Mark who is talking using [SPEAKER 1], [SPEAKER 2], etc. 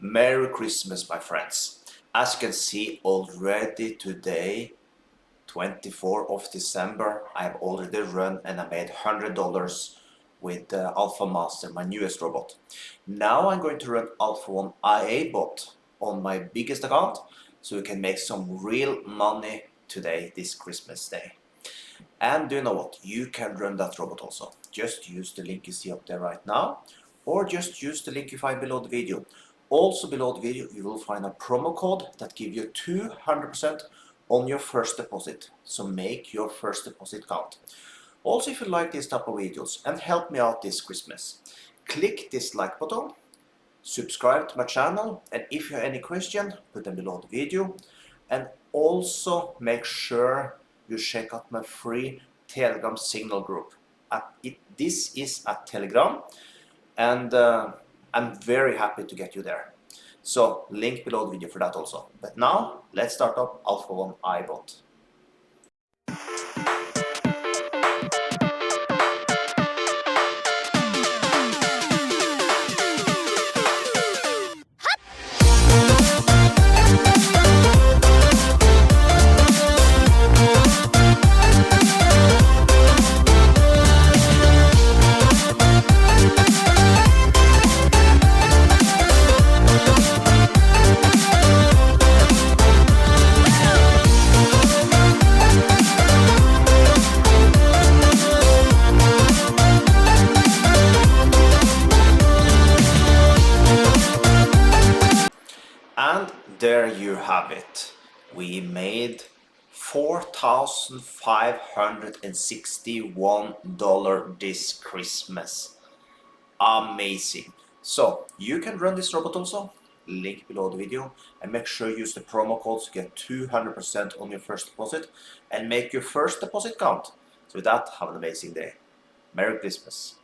[SPEAKER 1] Merry Christmas, my friends. As you can see already today, 24th of December, I have already run and I made $100 with Alpha Master, my newest robot. Now I'm going to run Alpha 1 IA bot on my biggest account so we can make some real money today, this Christmas day. And do you know what? You can run that robot also. Just use the link you see up there right now, or just use the link you find below the video. Also below the video you will find a promo code that gives you 200% on your first deposit. So make your first deposit count. Also, if you like this type of videos and help me out this Christmas, click this like button, subscribe to my channel, and if you have any question, put them below the video. And also make sure you check out my free Telegram signal group. This is a Telegram, and I'm very happy to get you there. So link below the video for that also. But now let's start up Alpha 1 iBot. And there you have it. We made $4,561 this Christmas. Amazing. So you can run this robot also, link below the video, and make sure you use the promo code to get 200% on your first deposit and make your first deposit count. So with that, have an amazing day. Merry Christmas.